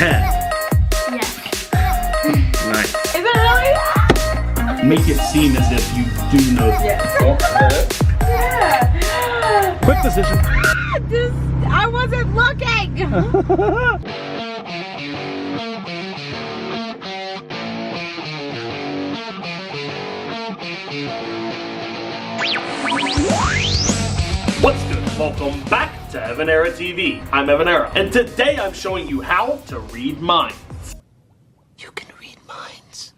10. Yes. Nice. Is it really? Make it seem as if you do know. Yes. Oh, Yeah. quick decision. I wasn't looking. What's good? Welcome back to EvanEraTV. I'm EvanEra, and today I'm showing you how to read minds. You can read minds.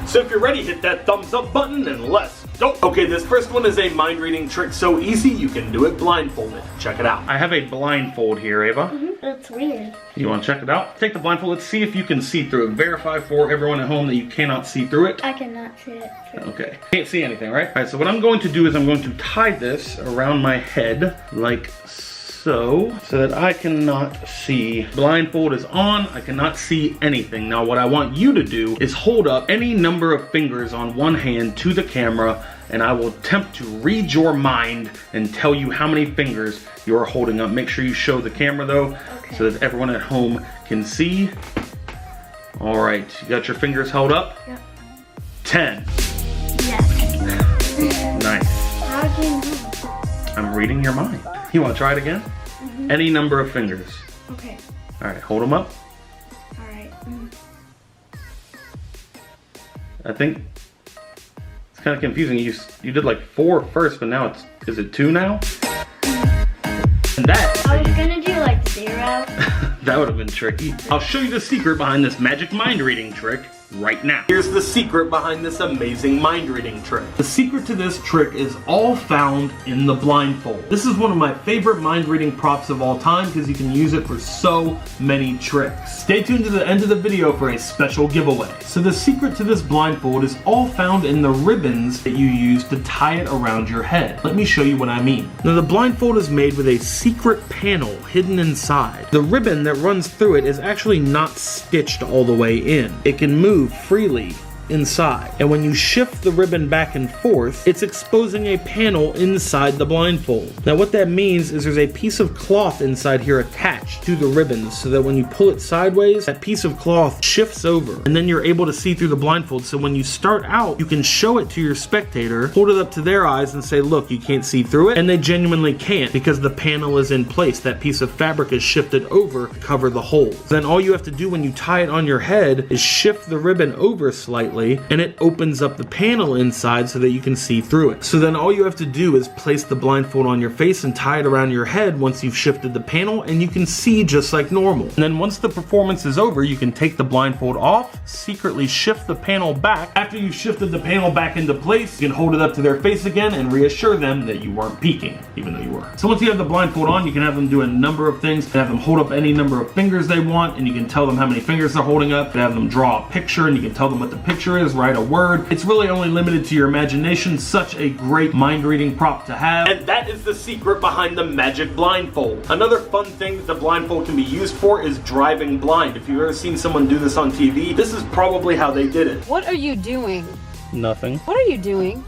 So if you're ready, hit that thumbs up button and let's go. Okay, this first one is a mind reading trick so easy you can do it blindfolded. Check it out. I have a blindfold here, Ava. That's weird. You want to check it out? Take the blindfold. Let's see if you can see through it. Verify for everyone at home that you cannot see through it. I cannot see it. Okay. Can't see anything, right? All right, so what I'm going to do is I'm going to tie this around my head like so that I cannot see. Blindfold is on. I cannot see anything. Now what I want you to do is hold up any number of fingers on one hand to the camera, and I will attempt to read your mind and tell you how many fingers you're holding up. Make sure you show the camera though, so that everyone at home can see. All right, you got your fingers held up? Yep. 10. Yes. Nice. How do you know? I'm reading your mind. You want to try it again? Any number of fingers. Okay. All right, hold them up. All right. I think it's kind of confusing. You did like 4 first, but now is it 2 now? And that I was gonna do like 0. that would have been tricky. I'll show you the secret behind this magic mind reading trick right now. Here's the secret behind this amazing mind reading trick. The secret to this trick is all found in the blindfold. This is one of my favorite mind reading props of all time because you can use it for so many tricks. Stay tuned to the end of the video for a special giveaway. So the secret to this blindfold is all found in the ribbons that you use to tie it around your head. Let me show you what I mean. Now the blindfold is made with a secret panel hidden inside. The ribbon that runs through it is actually not stitched all the way in. It can move freely inside, and when you shift the ribbon back and forth, it's exposing a panel inside the blindfold. Now what that means is there's a piece of cloth inside here attached to the ribbons, so that when you pull it sideways, that piece of cloth shifts over, and then you're able to see through the blindfold. So when you start out, you can show it to your spectator, hold it up to their eyes and say, look, you can't see through it, and they genuinely can't because the panel is in place. That piece of fabric is shifted over to cover the holes. Then all you have to do when you tie it on your head is shift the ribbon over slightly, and it opens up the panel inside so that you can see through it. So then all you have to do is place the blindfold on your face and tie it around your head once you've shifted the panel, and you can see just like normal. And then once the performance is over, you can take the blindfold off, secretly shift the panel back. After you've shifted the panel back into place, you can hold it up to their face again and reassure them that you weren't peeking, even though you were. So once you have the blindfold on, you can have them do a number of things. You can have them hold up any number of fingers they want, and you can tell them how many fingers they're holding up. You can have them draw a picture, and you can tell them what the picture is, write a word. It's really only limited to your imagination. Such a great mind reading prop to have. And that is the secret behind the magic blindfold. Another fun thing that the blindfold can be used for is driving blind. If you've ever seen someone do this on TV, this is probably how they did it. What are you doing? Nothing. What are you doing?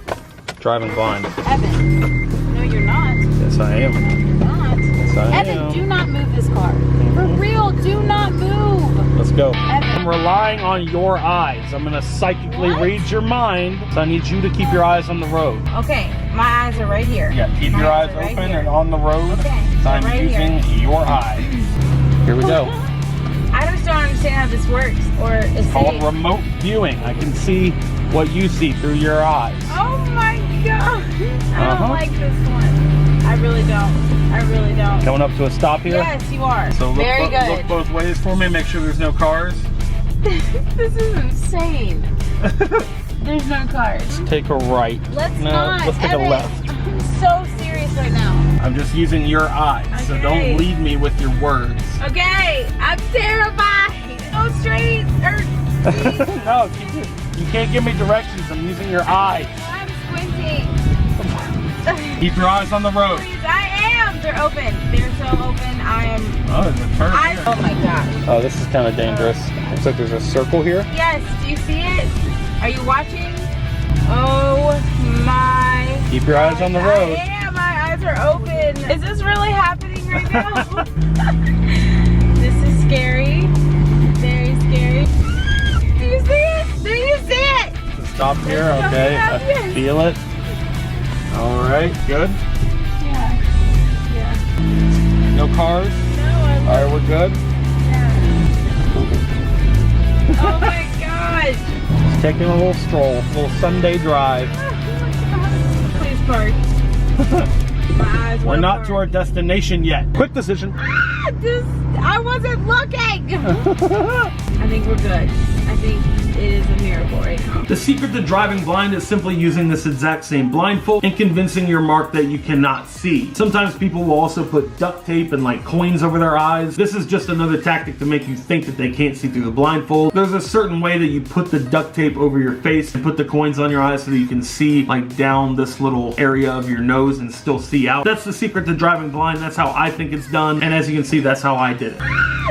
Driving blind. Evan. No, you're not. Yes, I am. You're not. Yes, I am. Evan, do not move this car. For real, do not move. Let's go. Evan. I'm relying on your eyes. I'm gonna psychically What? read your mind, so I need you to keep your eyes on the road. Okay, my eyes are right here. Yeah, keep My your eyes are right open here. and on the road. Okay, So I'm right using your eyes. Here we go. I just don't understand how this works, or is Called it? remote viewing. I can see what you see through your eyes. Oh my god! I don't Uh-huh. like this one. I really don't. I really don't. Coming up to a stop here. Yes, you are. So look, Very look, good. look both ways for me. Make sure there's no cars. This is insane. There's no cars. Take a right. Let's No, not. let's take Evan, a left. I'm so serious right now. I'm just using your eyes, so Okay. don't lead me with your words. Okay, I'm terrified. Go straight. No, you can't give me directions. I'm using your eyes. I'm squinting. Keep your eyes on the road. Please, I am. They're open. They're so open. I am. Oh, there's a turn here. Oh my god. Oh, this is kind of dangerous. Looks like there's a circle here. Yes. Do you see it? Are you watching? Oh my. Keep your eyes on the road. I am. My eyes are open. Is this really happening right now? stop here. Okay, I feel it. All right, good. Yeah. No cars? No, All right, we're good. Oh my gosh! Just taking a little stroll, a little Sunday drive. Please park. My eyes We're not to our destination yet. Quick decision. I wasn't looking! I think we're good. I think it is a miracle right now. The secret to driving blind is simply using this exact same blindfold and convincing your mark that you cannot see. Sometimes people will also put duct tape and like coins over their eyes. This is just another tactic to make you think that they can't see through the blindfold. There's a certain way that you put the duct tape over your face and put the coins on your eyes so that you can see like down this little area of your nose and still see out. That's the secret to driving blind. That's how I think it's done. And as you can see, that's how I did it.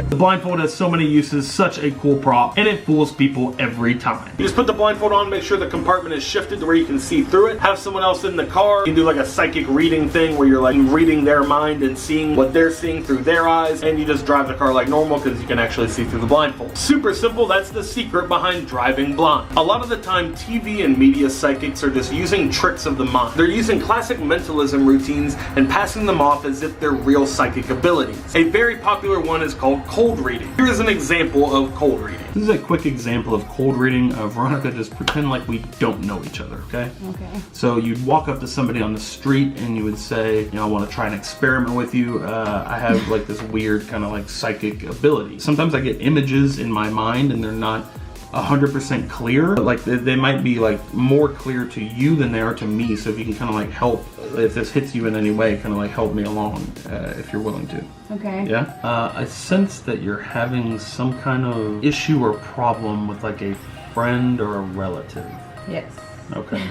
The blindfold has so many uses, such a cool prop, and it fools people every time. You just put the blindfold on, make sure the compartment is shifted to where you can see through it. Have someone else in the car. You can do like a psychic reading thing where you're like reading their mind and seeing what they're seeing through their eyes, and you just drive the car like normal because you can actually see through the blindfold. Super simple, that's the secret behind driving blind. A lot of the time, TV and media psychics are just using tricks of the mind. They're using classic mentalism routines and passing them off as if they're real psychic abilities. A very popular one is called cold reading. Here is an example of cold reading. This is a quick example of cold reading. Veronica, just pretend like we don't know each other, okay? Okay. So you'd walk up to somebody on the street and you would say, you know, I want to try an experiment with you. I have like this weird kind of like psychic ability. Sometimes I get images in my mind and they're not 100% clear, but like they might be like more clear to you than they are to me. So if you can kind of like help, if this hits you in any way, kind of like help me along if you're willing to. Okay. Yeah. I sense that you're having some kind of issue or problem with like a friend or a relative. Yes. Okay.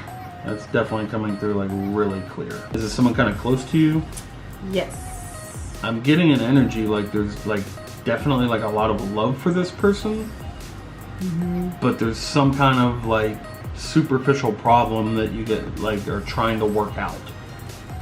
That's definitely coming through like really clear. Is it someone kind of close to you? Yes. I'm getting an energy like there's like definitely like a lot of love for this person. But there's some kind of like superficial problem that you get like are trying to work out.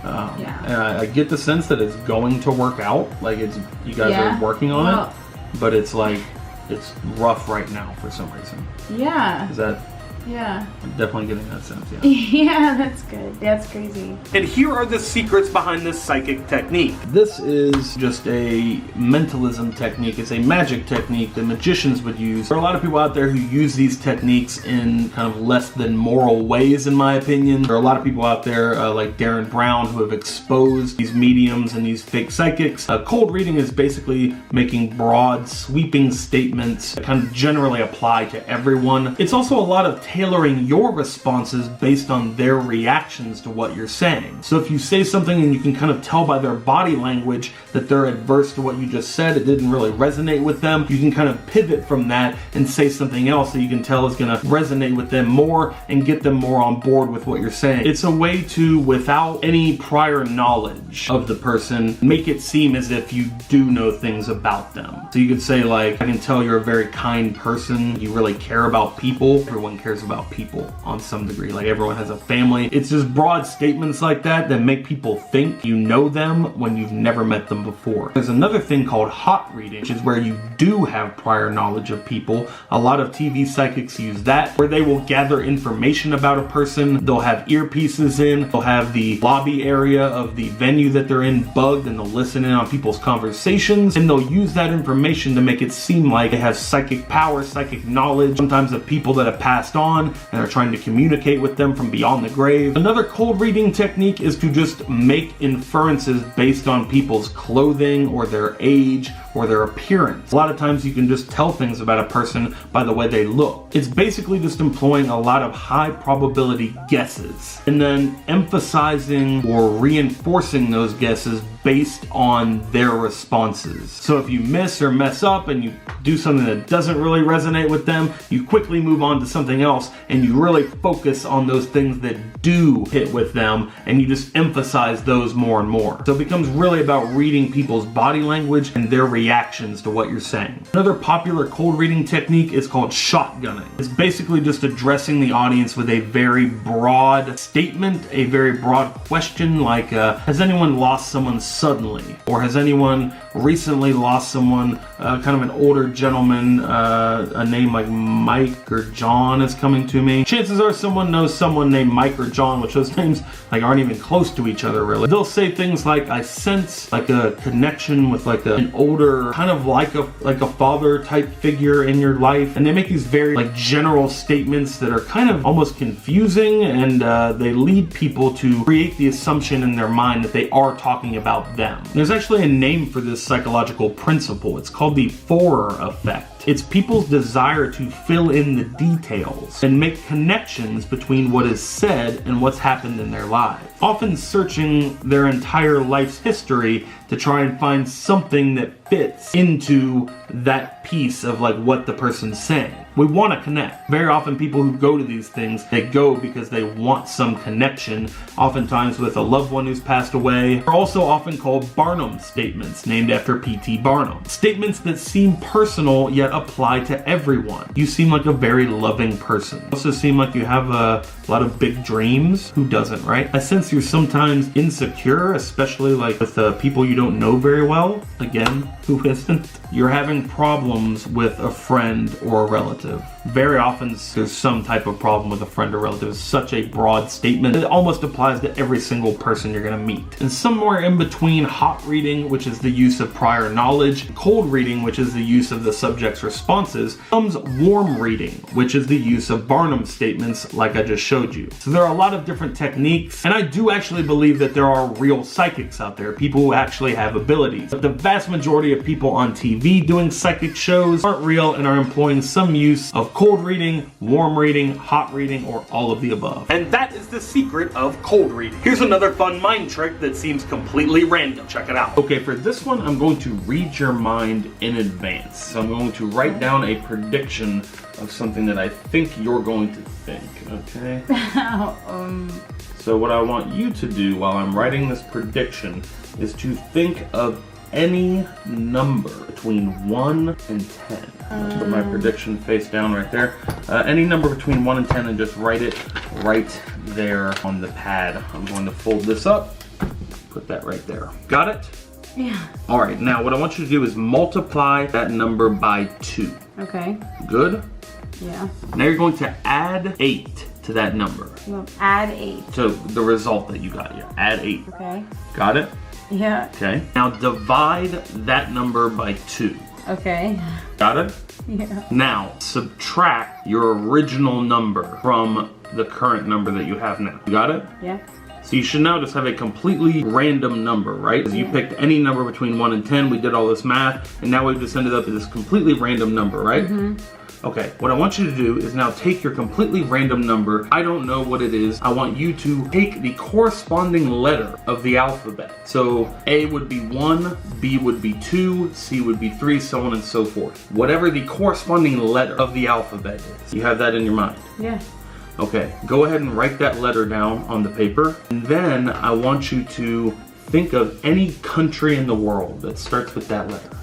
And I get the sense that it's going to work out. Like it's you guys are working on it, but it's like it's rough right now for some reason. Yeah. Is that? Yeah. I'm definitely getting that sense. Yeah. Yeah, that's good. That's crazy. And here are the secrets behind this psychic technique. This is just a mentalism technique. It's a magic technique that magicians would use. There are a lot of people out there who use these techniques in kind of less than moral ways, in my opinion. There are a lot of people out there like Darren Brown who have exposed these mediums and these fake psychics. Cold reading is basically making broad, sweeping statements that kind of generally apply to everyone. It's also a lot of tailoring your responses based on their reactions to what you're saying. So if you say something and you can kind of tell by their body language that they're adverse to what you just said, it didn't really resonate with them, you can kind of pivot from that and say something else that you can tell is going to resonate with them more and get them more on board with what you're saying. It's a way to, without any prior knowledge of the person, make it seem as if you do know things about them. So you could say like, I can tell you're a very kind person, you really care about people. Everyone cares about people on some degree, like everyone has a family. It's just broad statements like that that make people think you know them when you've never met them before. There's another thing called hot reading, which is where you do have prior knowledge of people. A lot of TV psychics use that, where they will gather information about a person. They'll have earpieces in, they'll have the lobby area of the venue that they're in bugged, and they'll listen in on people's conversations, and they'll use that information to make it seem like they have psychic power, psychic knowledge, sometimes of people that have passed on and are trying to communicate with them from beyond the grave. Another cold reading technique is to just make inferences based on people's clothing or their age or their appearance. A lot of times you can just tell things about a person by the way they look. It's basically just employing a lot of high probability guesses and then emphasizing or reinforcing those guesses based on their responses. So if you miss or mess up and you do something that doesn't really resonate with them, you quickly move on to something else and you really focus on those things that do hit with them and you just emphasize those more and more. So it becomes really about reading people's body language and their reactions to what you're saying. Another popular cold reading technique is called shotgunning. It's basically just addressing the audience with a very broad statement, a very broad question like, has anyone lost someone suddenly? Or has anyone recently lost someone, kind of an older gentleman, a name like Mike or John is coming to me. Chances are someone knows someone named Mike or John, which those names like aren't even close to each other really. They'll say things like, I sense like a connection with like an older, kind of like a father type figure in your life. And they make these very like general statements that are kind of almost confusing, and they lead people to create the assumption in their mind that they are talking about them. There's actually a name for this psychological principle. It's called the Forer effect. It's people's desire to fill in the details and make connections between what is said and what's happened in their lives, often searching their entire life's history to try and find something that fits into that piece of like what the person's saying. We want to connect. Very often people who go to these things, they go because they want some connection, oftentimes with a loved one who's passed away. They're also often called Barnum statements, named after P.T. Barnum. Statements that seem personal yet apply to everyone. You seem like a very loving person. You also seem like you have a lot of big dreams. Who doesn't, right? I sense you're sometimes insecure, especially like with people you don't know very well. Again, who isn't? You're having problems with a friend or a relative. Very often there's some type of problem with a friend or relative. It's such a broad statement. It almost applies to every single person you're gonna meet. And somewhere in between hot reading, which is the use of prior knowledge, cold reading, which is the use of the subject's responses, comes warm reading, which is the use of Barnum statements like I just showed you. So there are a lot of different techniques, and I do actually believe that there are real psychics out there, people who actually have abilities. But the vast majority of people on TV doing psychic shows aren't real and are employing some use of cold reading, warm reading, hot reading, or all of the above. And that is the secret of cold reading. Here's another fun mind trick that seems completely random. Check it out. Okay, for this one, I'm going to read your mind in advance. So I'm going to write down a prediction of something that I think you're going to think, okay? So what I want you to do while I'm writing this prediction is to think of any number between 1 and 10. I'm gonna put my prediction face down right there. Any number between 1 and 10, and just write it right there on the pad. I'm going to fold this up, put that right there. Got it? Yeah. All right, now what I want you to do is multiply that number by 2. Okay. Good? Yeah. Now you're going to add 8 to that number. Well, add 8. So the result that you got here, add 8. Okay. Got it? Yeah. Okay. Now divide that number by 2. Okay. Got it? Yeah. Now subtract your original number from the current number that you have now. You got it? Yeah. So you should now just have a completely random number, right? Because you picked any number between 1 and 10, we did all this math, and now we've just ended up with this completely random number, right? Mm-hmm. Okay, what I want you to do is now take your completely random number. I don't know what it is. I want you to take the corresponding letter of the alphabet. So A would be 1, B would be 2, C would be 3, so on and so forth. Whatever the corresponding letter of the alphabet is. You have that in your mind? Yeah. Okay, go ahead and write that letter down on the paper. And then I want you to think of any country in the world that starts with that letter.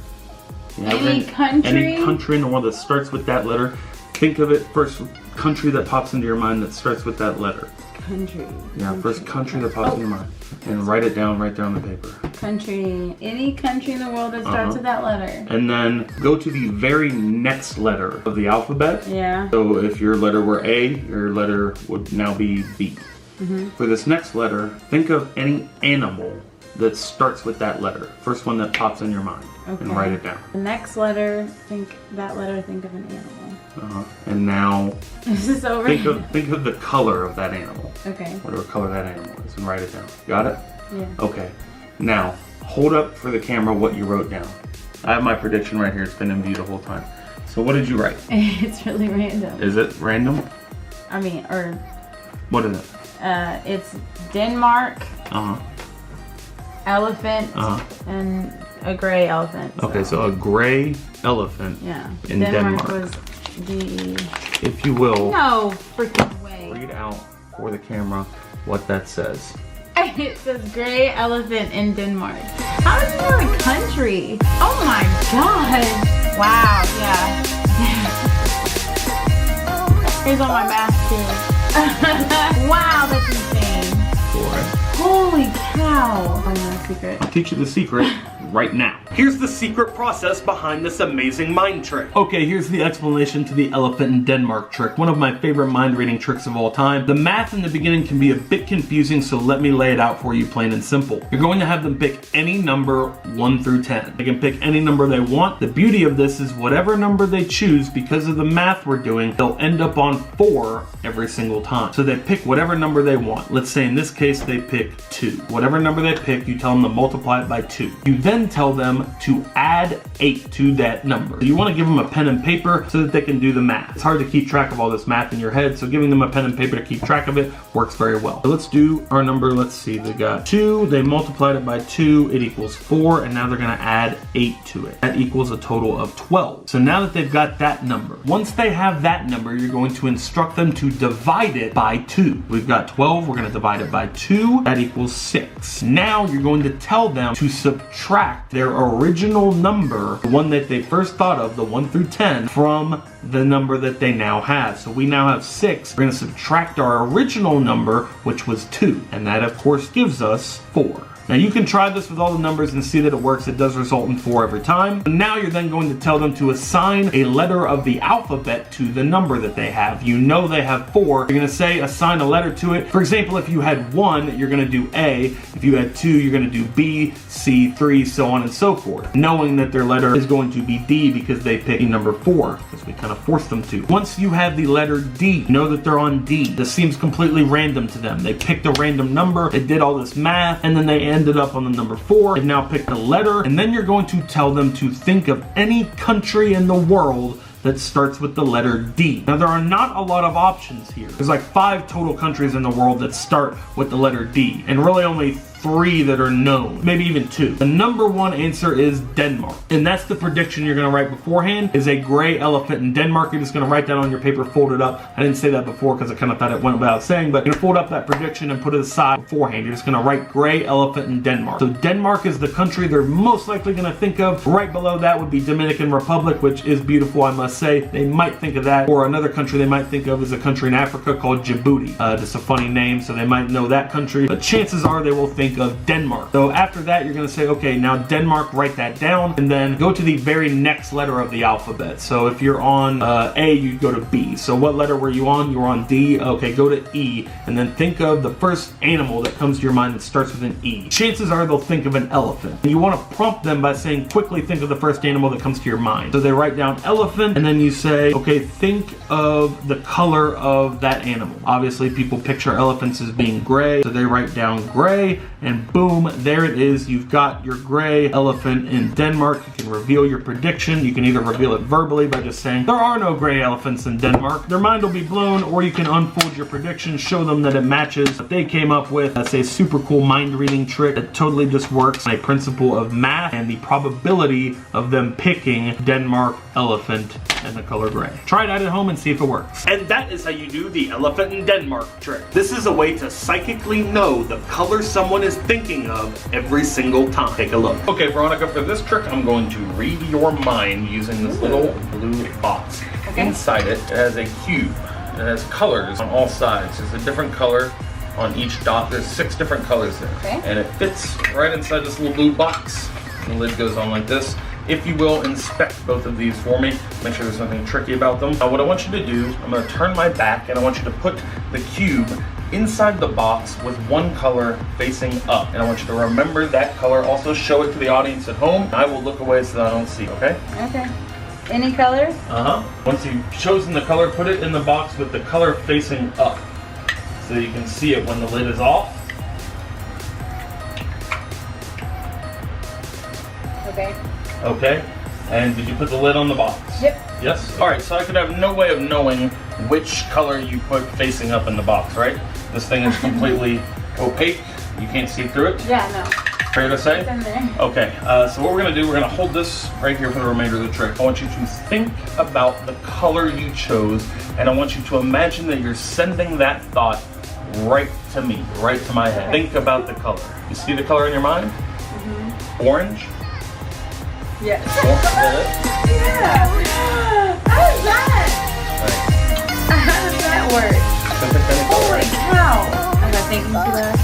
Any country? Any country in the world that starts with that letter. Think of it, first country that pops into your mind that starts with that letter. Country. Yeah, first country that pops in your mind. And write it down right there on the paper. Country. Any country in the world that starts with that letter. And then go to the very next letter of the alphabet. Yeah. So if your letter were A, your letter would now be B. Mm-hmm. For this next letter, think of any animal that starts with that letter. First one that pops in your mind. Okay. And write it down. The next letter, think of an animal. And now this is over. Think of the color of that animal. Okay. Whatever color that animal is, and write it down. Got it? Yeah. Okay. Now, hold up for the camera what you wrote down. I have my prediction right here. It's been in view the whole time. So what did you write? It's really random. Is it random? I mean, or... What is it? It's Denmark. Elephant. And a gray elephant. So. Okay, so a gray elephant. Yeah. In Denmark. Was the... If you will. No freaking way. Read out for the camera what that says. It says gray elephant in Denmark. How does it know a country? Oh my god. Wow, yeah. Here's all my math too. Wow, that's insane. Boy. Holy cow. I know the secret. I'll teach you the secret right now. Here's the secret process behind this amazing mind trick. Okay, here's the explanation to the elephant in Denmark trick, one of my favorite mind reading tricks of all time. The math in the beginning can be a bit confusing, so let me lay it out for you plain and simple. You're going to have them pick any number 1 through 10. They can pick any number they want. The beauty of this is whatever number they choose, because of the math we're doing, they'll end up on 4 every single time. So they pick whatever number they want. Let's say in this case they pick 2. Whatever number they pick, you tell them to multiply it by 2. You then tell them to add 8 to that number. So you want to give them a pen and paper so that they can do the math. It's hard to keep track of all this math in your head, so giving them a pen and paper to keep track of it works very well. So let's do our number. Let's see, they got 2, they multiplied it by 2, it equals 4, and now they're going to add 8 to it. That equals a total of 12. So now that they've got that number, once they have that number, you're going to instruct them to divide it by 2. We've got 12, we're going to divide it by 2, that equals 6. Now you're going to tell them to subtract their original number, the one that they first thought of, the 1 through 10, from the number that they now have. So we now have 6. We're going to subtract our original number, which was 2. And that, of course, gives us 4. Now you can try this with all the numbers and see that it works. It does result in 4 every time. Now you're then going to tell them to assign a letter of the alphabet to the number that they have. You know they have 4. You're going to say assign a letter to it. For example, if you had 1, you're going to do A. If you had 2, you're going to do B, C, 3, so on and so forth. Knowing that their letter is going to be D because they picked number 4, because we kind of forced them to. Once you have the letter D, know that they're on D. This seems completely random to them. They picked a random number, they did all this math, and then they ended up on the number 4. They've now picked a letter, and then you're going to tell them to think of any country in the world that starts with the letter D. Now there are not a lot of options here. There's like 5 total countries in the world that start with the letter D, and really only 3 that are known, maybe even 2. The number 1 answer is Denmark, and that's the prediction you're going to write beforehand, is a gray elephant in Denmark. You're just going to write that on your paper, fold it up. I didn't say that before because I kind of thought it went without saying, but you're going to fold up that prediction and put it aside beforehand. You're just going to write gray elephant in Denmark. So Denmark is the country they're most likely going to think of. Right below that would be Dominican Republic, which is beautiful, I must say. They might think of that. Or another country they might think of is a country in Africa called Djibouti. Just a funny name, so they might know that country, but chances are they will think of Denmark. So after that, you're going to say, okay, now Denmark, write that down, and then go to the very next letter of the alphabet. So if you're on A, you go to B. So what letter were you on? You were on D. Okay, go to E, and then think of the first animal that comes to your mind that starts with an E. Chances are they'll think of an elephant. And you want to prompt them by saying, quickly think of the first animal that comes to your mind. So they write down elephant, and then you say, okay, think of the color of that animal. Obviously, people picture elephants as being gray, so they write down gray, and boom, there it is. You've got your gray elephant in Denmark. You can reveal your prediction. You can either reveal it verbally by just saying, there are no gray elephants in Denmark. Their mind will be blown, or you can unfold your prediction, show them that it matches what they came up with. That's a super cool mind reading trick that totally just works on a principle of math and the probability of them picking Denmark elephant and the color gray. Try it out at home and see if it works. And that is how you do the elephant in Denmark trick. This is a way to psychically know the color someone is thinking of every single time. Take a look. Okay, Veronica, for this trick, I'm going to read your mind using this little blue box. Okay. Inside it, it has a cube. It has colors on all sides. There's a different color on each dot. There's 6 different colors there. Okay. And it fits right inside this little blue box. The lid goes on like this. If you will, inspect both of these for me. Make sure there's nothing tricky about them. Now what I want you to do, I'm going to turn my back and I want you to put the cube inside the box with one color facing up. And I want you to remember that color. Also show it to the audience at home. I will look away so that I don't see, okay? Okay. Any color? Uh-huh. Once you've chosen the color, put it in the box with the color facing up so you can see it when the lid is off. Okay. Okay. And did you put the lid on the box? Yep. Yes? Alright, so I could have no way of knowing which color you put facing up in the box, right? This thing is completely opaque. You can't see through it? Yeah, no. Fair to say? It's in there. Okay, so what we're going to do, we're going to hold this right here for the remainder of the trick. I want you to think about the color you chose, and I want you to imagine that you're sending that thought right to me, right to my head. Okay. Think about the color. You see the color in your mind? Mm-hmm. Orange? Yes. Yeah. How is that? Right. How does that work? Holy cow. I got thinking for that.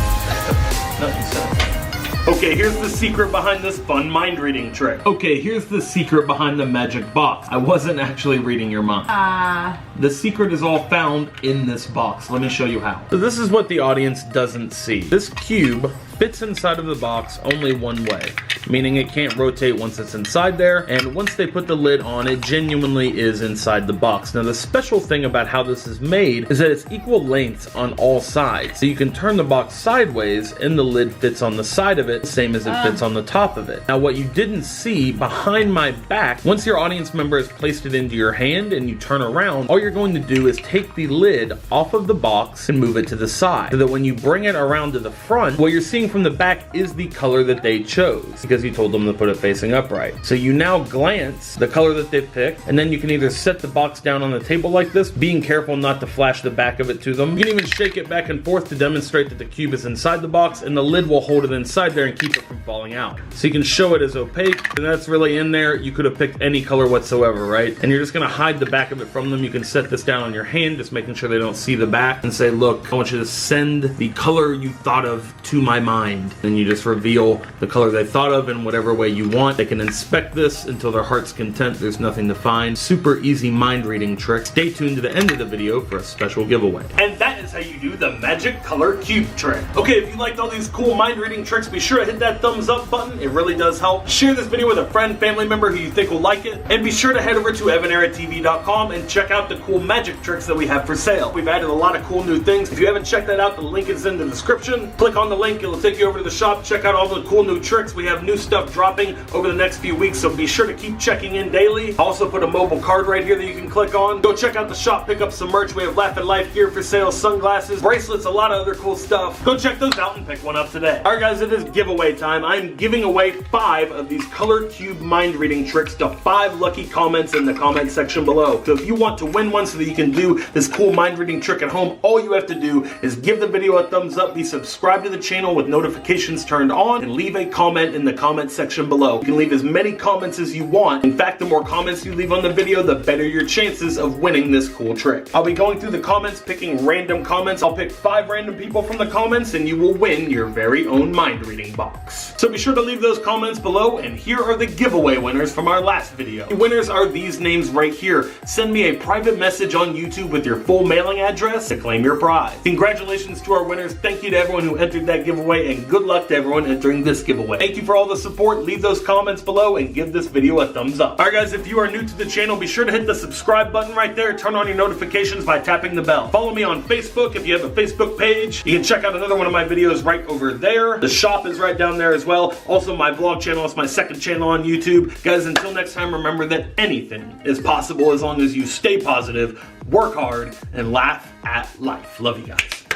No, you said it. Okay, here's the secret behind this fun mind reading trick. Okay, here's the secret behind the magic box. I wasn't actually reading your mind. The secret is all found in this box. Let me show you how. So this is what the audience doesn't see. This cube fits inside of the box only one way, meaning it can't rotate once it's inside there, and once they put the lid on, it genuinely is inside the box. Now the special thing about how this is made is that it's equal lengths on all sides, so you can turn the box sideways and the lid fits on the side of it, same as it fits on the top of it. Now what you didn't see behind my back, once your audience member has placed it into your hand and you turn around, all you're going to do is take the lid off of the box and move it to the side, so that when you bring it around to the front, what you're seeing from the back is the color that they chose, because you told them to put it facing upright. So you now glance the color that they've picked, and then you can either set the box down on the table like this, being careful not to flash the back of it to them. You can even shake it back and forth to demonstrate that the cube is inside the box, and the lid will hold it inside there and keep it from falling out. So you can show it as opaque, and that's really in there. You could have picked any color whatsoever, right? And you're just gonna hide the back of it from them. You can set this down on your hand, just making sure they don't see the back, and say, look, I want you to send the color you thought of to my mind. And you just reveal the color they thought of in whatever way you want. They can inspect this until their heart's content. There's nothing to find. Super easy mind reading trick. Stay tuned to the end of the video for a special giveaway. And that is how you do the magic color cube trick. Okay, if you liked all these cool mind reading tricks, be sure to hit that thumbs up button. It really does help. Share this video with a friend, family member who you think will like it. And be sure to head over to EvanEraTV.com and check out the cool magic tricks that we have for sale. We've added a lot of cool new things. If you haven't checked that out, the link is in the description. Click on the link, it'll take you over to the shop. Check out all the cool new tricks. We have new stuff dropping over the next few weeks, so be sure to keep checking in daily. I also put a mobile card right here that you can click on. Go check out the shop, pick up some merch. We have Laugh at Life gear for sale, sunglasses, bracelets, a lot of other cool stuff. Go check those out and pick one up today. Alright guys, it is giveaway time. I'm giving away 5 of these color cube mind reading tricks to 5 lucky comments in the comment section below. So if you want to win one so that you can do this cool mind reading trick at home, all you have to do is give the video a thumbs up, be subscribed to the channel with notifications turned on, and leave a comment in the comment section below. You can leave as many comments as you want. In fact, the more comments you leave on the video, the better your chances of winning this cool trick. I'll be going through the comments, picking random comments. I'll pick 5 random people from the comments, and you will win your very own mind reading box. So be sure to leave those comments below, and here are the giveaway winners from our last video. The winners are these names right here. Send me a private message on YouTube with your full mailing address to claim your prize. Congratulations to our winners. Thank you to everyone who entered that giveaway, and good luck to everyone entering this giveaway. Thank you for all the support. Leave those comments below and give this video a thumbs up. Alright guys, if you are new to the channel, be sure to hit the subscribe button right there. Turn on your notifications by tapping the bell. Follow me on Facebook if you have a Facebook page. You can check out another one of my videos right over there. The shop is right down there as well. Also my vlog channel is my second channel on YouTube. Guys, until next time, remember that anything is possible as long as you stay positive, work hard, and laugh at life. Love you guys.